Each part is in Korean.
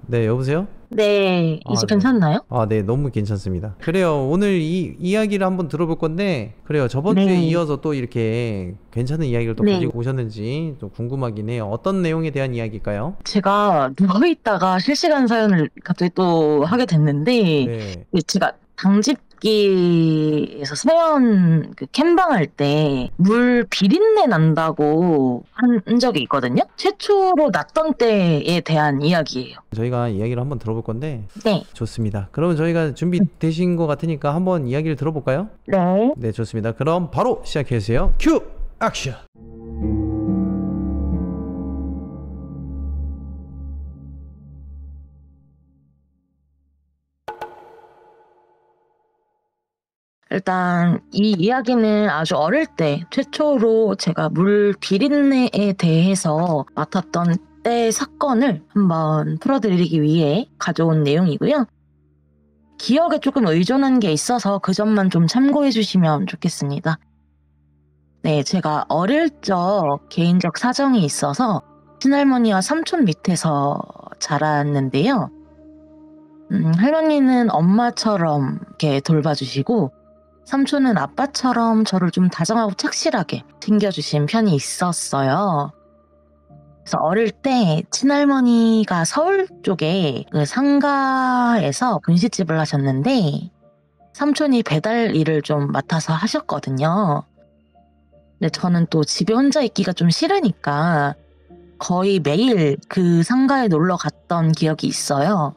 네, 여보세요? 네, 아, 이제 네. 괜찮나요? 아, 네, 너무 괜찮습니다. 그래요. 오늘 이 이야기를 한번 들어볼 건데, 그래요. 저번 주에 네, 이어서 또 이렇게 괜찮은 이야기를 또 네. 가지고 오셨는지 좀 궁금하긴 해요. 어떤 내용에 대한 이야기일까요? 제가 누워있다가 실시간 사연을 갑자기 또 하게 됐는데, 네. 제가 당직기에서 사연 그 캠방할 때 물 비린내 난다고 한 적이 있거든요? 최초로 났던 때에 대한 이야기예요. 저희가 이야기를 한번 들어볼 건데, 네. 좋습니다. 그러면 저희가 준비되신 것 같으니까 한번 이야기를 들어볼까요? 네. 네, 좋습니다. 그럼 바로 시작해주세요. 큐! 액션! 일단 이 이야기는 아주 어릴 때 최초로 제가 물 비린내에 대해서 맡았던 때 사건을 한번 풀어드리기 위해 가져온 내용이고요. 기억에 조금 의존한 게 있어서 그 점만 좀 참고해 주시면 좋겠습니다. 네, 제가 어릴 적 개인적 사정이 있어서 친할머니와 삼촌 밑에서 자랐는데요. 할머니는 엄마처럼 이렇게 돌봐주시고 삼촌은 아빠처럼 저를 좀 다정하고 착실하게 챙겨주신 편이 있었어요. 그래서 어릴 때 친할머니가 서울 쪽에 그 상가에서 분식집을 하셨는데 삼촌이 배달 일을 좀 맡아서 하셨거든요. 근데 저는 또 집에 혼자 있기가 좀 싫으니까 거의 매일 그 상가에 놀러 갔던 기억이 있어요.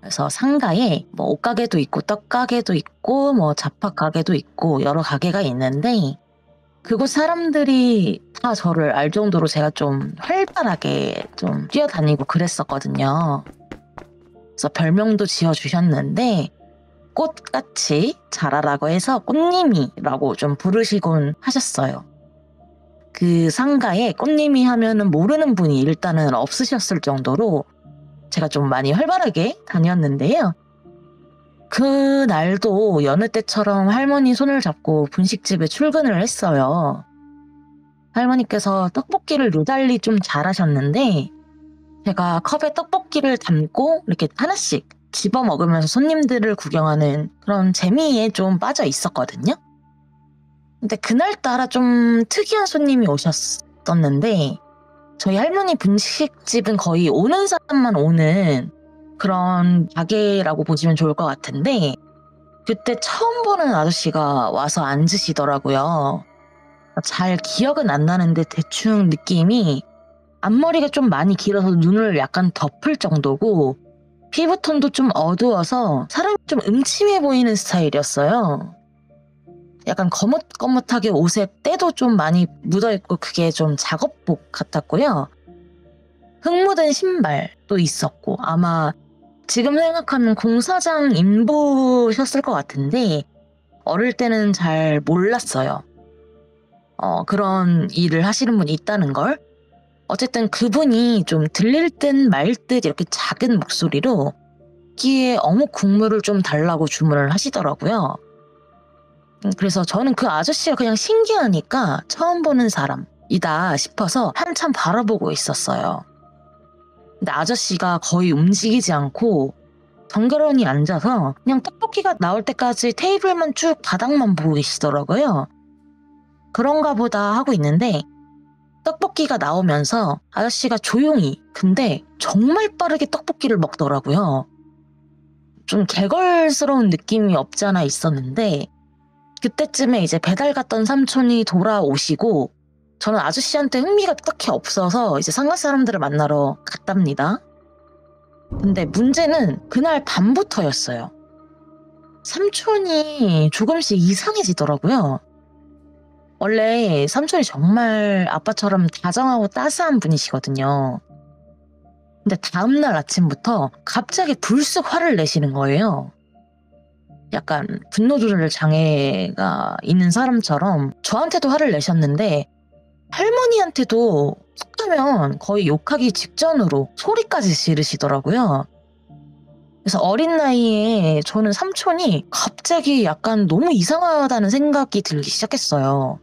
그래서 상가에 뭐 옷가게도 있고 떡가게도 있고 뭐 잡화가게도 있고 여러 가게가 있는데 그곳 사람들이 다 저를 알 정도로 제가 좀 활발하게 좀 뛰어다니고 그랬었거든요. 그래서 별명도 지어주셨는데 꽃같이 자라라고 해서 꽃님이라고 좀 부르시곤 하셨어요. 그 상가에 꽃님이 하면은 모르는 분이 일단은 없으셨을 정도로 제가 좀 많이 활발하게 다녔는데요. 그날도 여느 때처럼 할머니 손을 잡고 분식집에 출근을 했어요. 할머니께서 떡볶이를 요달리 좀 잘하셨는데 제가 컵에 떡볶이를 담고 이렇게 하나씩 집어 먹으면서 손님들을 구경하는 그런 재미에 좀 빠져 있었거든요. 근데 그날따라 좀 특이한 손님이 오셨었는데 저희 할머니 분식집은 거의 오는 사람만 오는 그런 가게라고 보시면 좋을 것 같은데 그때 처음 보는 아저씨가 와서 앉으시더라고요. 잘 기억은 안 나는데 대충 느낌이 앞머리가 좀 많이 길어서 눈을 약간 덮을 정도고 피부톤도 좀 어두워서 사람이 좀 음침해 보이는 스타일이었어요. 약간 거뭇거뭇하게 옷에 때도 좀 많이 묻어있고 그게 좀 작업복 같았고요. 흙 묻은 신발도 있었고 아마 지금 생각하면 공사장 인부셨을 것 같은데 어릴 때는 잘 몰랐어요. 그런 일을 하시는 분이 있다는 걸. 어쨌든 그분이 좀 들릴 듯 말 듯 이렇게 작은 목소리로 끼에 어묵 국물을 좀 달라고 주문을 하시더라고요. 그래서 저는 그 아저씨가 그냥 신기하니까 처음 보는 사람이다 싶어서 한참 바라보고 있었어요. 근데 아저씨가 거의 움직이지 않고 덩그러니 앉아서 그냥 떡볶이가 나올 때까지 테이블만 쭉 바닥만 보고 계시더라고요. 그런가 보다 하고 있는데 떡볶이가 나오면서 아저씨가 조용히 근데 정말 빠르게 떡볶이를 먹더라고요. 좀 개걸스러운 느낌이 없지 않아 있었는데 그때쯤에 이제 배달 갔던 삼촌이 돌아오시고 저는 아저씨한테 흥미가 딱히 없어서 이제 상가 사람들을 만나러 갔답니다. 근데 문제는 그날 밤부터였어요. 삼촌이 조금씩 이상해지더라고요. 원래 삼촌이 정말 아빠처럼 다정하고 따스한 분이시거든요. 근데 다음날 아침부터 갑자기 불쑥 화를 내시는 거예요. 약간 분노 조절 장애가 있는 사람처럼 저한테도 화를 내셨는데 할머니한테도 툭하면 거의 욕하기 직전으로 소리까지 지르시더라고요. 그래서 어린 나이에 저는 삼촌이 갑자기 약간 너무 이상하다는 생각이 들기 시작했어요.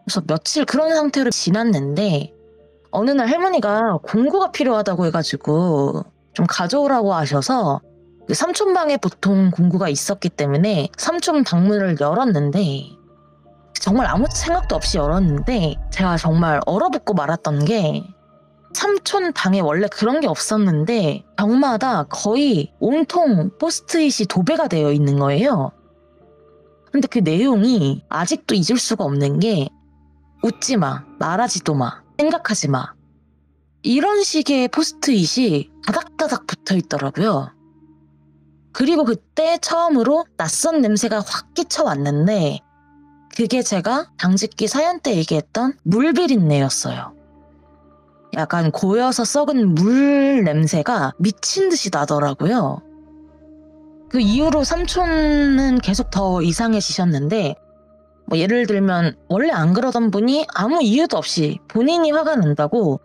그래서 며칠 그런 상태로 지났는데 어느 날 할머니가 공구가 필요하다고 해가지고 좀 가져오라고 하셔서 그 삼촌 방에 보통 공구가 있었기 때문에 삼촌 방문을 열었는데 정말 아무 생각도 없이 열었는데 제가 정말 얼어붙고 말았던 게 삼촌 방에 원래 그런 게 없었는데 벽마다 거의 온통 포스트잇이 도배가 되어 있는 거예요. 근데 그 내용이 아직도 잊을 수가 없는 게 웃지 마, 말하지도 마, 생각하지 마. 이런 식의 포스트잇이 다닥다닥 붙어 있더라고요. 그리고 그때 처음으로 낯선 냄새가 확 끼쳐왔는데 그게 제가 당직기 사연 때 얘기했던 물비린내였어요. 약간 고여서 썩은 물 냄새가 미친 듯이 나더라고요. 그 이후로 삼촌은 계속 더 이상해지셨는데 뭐 예를 들면 원래 안 그러던 분이 아무 이유도 없이 본인이 화가 난다고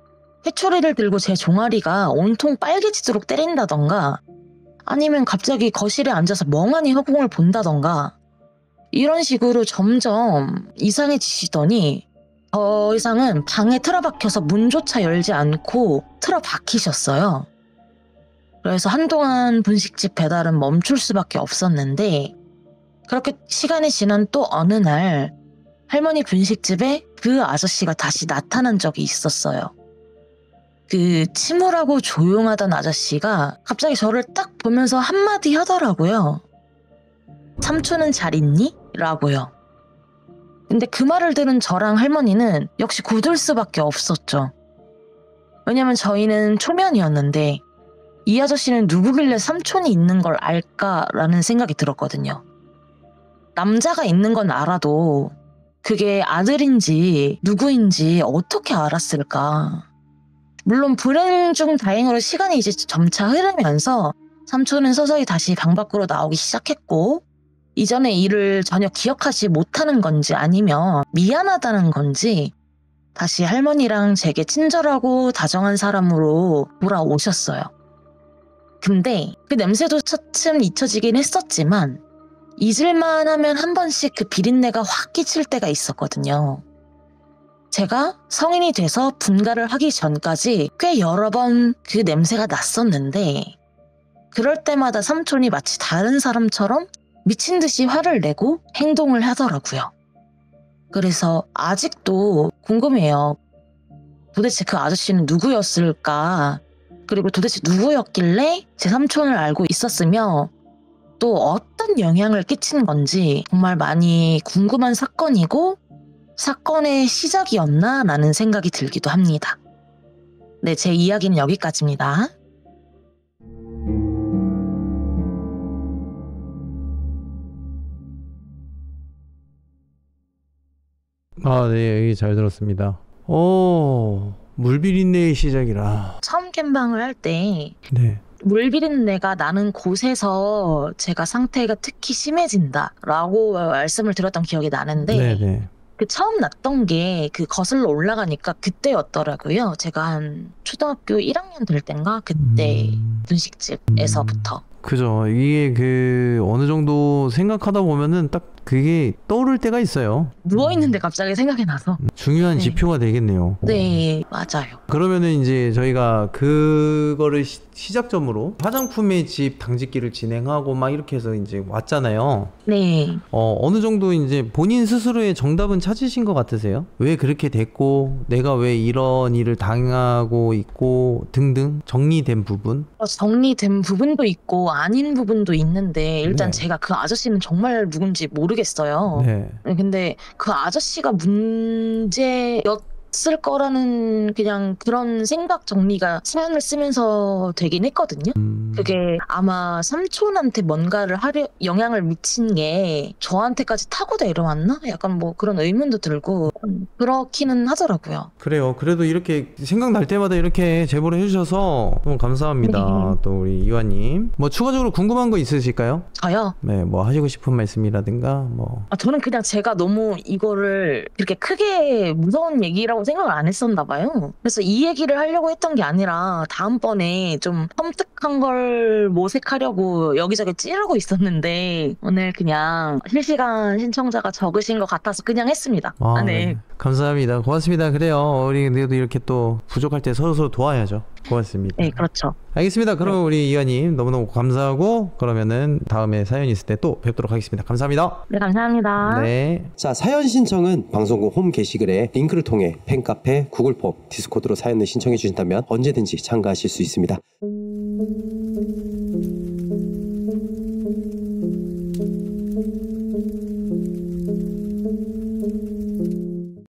회초리를 들고 제 종아리가 온통 빨개지도록 때린다던가 아니면 갑자기 거실에 앉아서 멍하니 허공을 본다던가 이런 식으로 점점 이상해지시더니 더 이상은 방에 틀어박혀서 문조차 열지 않고 틀어박히셨어요. 그래서 한동안 분식집 배달은 멈출 수밖에 없었는데 그렇게 시간이 지난 또 어느 날 할머니 분식집에 그 아저씨가 다시 나타난 적이 있었어요. 그 침울하고 조용하던 아저씨가 갑자기 저를 딱 보면서 한마디 하더라고요. 삼촌은 잘 있니? 라고요. 근데 그 말을 들은 저랑 할머니는 역시 굳을 수밖에 없었죠. 왜냐면 저희는 초면이었는데 이 아저씨는 누구길래 삼촌이 있는 걸 알까라는 생각이 들었거든요. 남자가 있는 건 알아도 그게 아들인지 누구인지 어떻게 알았을까. 물론 불행 중 다행으로 시간이 이제 점차 흐르면서 삼촌은 서서히 다시 방 밖으로 나오기 시작했고 이전의 일을 전혀 기억하지 못하는 건지 아니면 미안하다는 건지 다시 할머니랑 제게 친절하고 다정한 사람으로 돌아오셨어요. 근데 그 냄새도 차츰 잊혀지긴 했었지만 잊을만 하면 한 번씩 그 비린내가 확 끼칠 때가 있었거든요. 제가 성인이 돼서 분가를 하기 전까지 꽤 여러 번 그 냄새가 났었는데 그럴 때마다 삼촌이 마치 다른 사람처럼 미친 듯이 화를 내고 행동을 하더라고요. 그래서 아직도 궁금해요. 도대체 그 아저씨는 누구였을까? 그리고 도대체 누구였길래 제 삼촌을 알고 있었으며 또 어떤 영향을 끼친 건지 정말 많이 궁금한 사건이고 사건의 시작이었나 라는 생각이 들기도 합니다. 네, 제 이야기는 여기까지입니다. 아, 네, 여기 잘 들었습니다. 물비린내의 시작이라. 처음 캠방을 할 때 네. 물비린내가 나는 곳에서 제가 상태가 특히 심해진다라고 말씀을 드렸던 기억이 나는데 네네. 그 처음 났던 게 그 거슬러 올라가니까 그때였더라고요. 제가 한 초등학교 1학년 될 땐가 그때 분식집에서부터. 그죠. 이게 그 어느 정도 생각하다 보면은 딱 그게 떠오를 때가 있어요. 누워있는데 갑자기 생각이 나서. 중요한 네. 지표가 되겠네요. 네, 맞아요. 그러면은 이제 저희가 그거를 시작점으로 화장품의 집 당직기를 진행하고 막 이렇게 해서 이제 왔잖아요. 네. 어느 정도 이제 본인 스스로의 정답은 찾으신 것 같으세요? 왜 그렇게 됐고, 내가 왜 이런 일을 당하고 있고 등등 정리된 부분? 정리된 부분도 있고 아닌 부분도 있는데 일단 네. 제가 그 아저씨는 정말 누군지 모르겠어요. 네. 근데 그 아저씨가 문제였을 거라는 그냥 그런 생각 정리가 사연을 쓰면서 되긴 했거든요. 그게 아마 삼촌한테 뭔가를 영향을 미친 게 저한테까지 타고 내려왔나? 약간 뭐 그런 의문도 들고 그렇기는 하더라고요. 그래요. 그래도 이렇게 생각날 때마다 이렇게 제보를 해주셔서 너무 감사합니다. 네. 또 우리 이화님. 뭐 추가적으로 궁금한 거 있으실까요? 저요? 네, 뭐 하시고 싶은 말씀이라든가 뭐. 저는 그냥 제가 너무 이거를 이렇게 크게 무서운 얘기라고 생각을 안 했었나 봐요. 그래서 이 얘기를 하려고 했던 게 아니라 다음번에 좀 섬뜩한 걸 모색하려고 여기저기 찌르고 있었는데 오늘 그냥 실시간 신청자가 적으신 것 같아서 그냥 했습니다. 아, 네. 네. 감사합니다. 고맙습니다. 그래요. 우리 그래도 이렇게 또 부족할 때 서로 도와야죠. 고맙습니다. 네, 그렇죠. 알겠습니다. 그럼 우리 이하님 너무너무 감사하고 그러면은 다음에 사연 있을 때 또 뵙도록 하겠습니다. 감사합니다. 네, 감사합니다. 네. 자, 사연 신청은 방송국 홈 게시글에 링크를 통해 팬카페, 구글 폼, 디스코드로 사연을 신청해 주신다면 언제든지 참가하실 수 있습니다.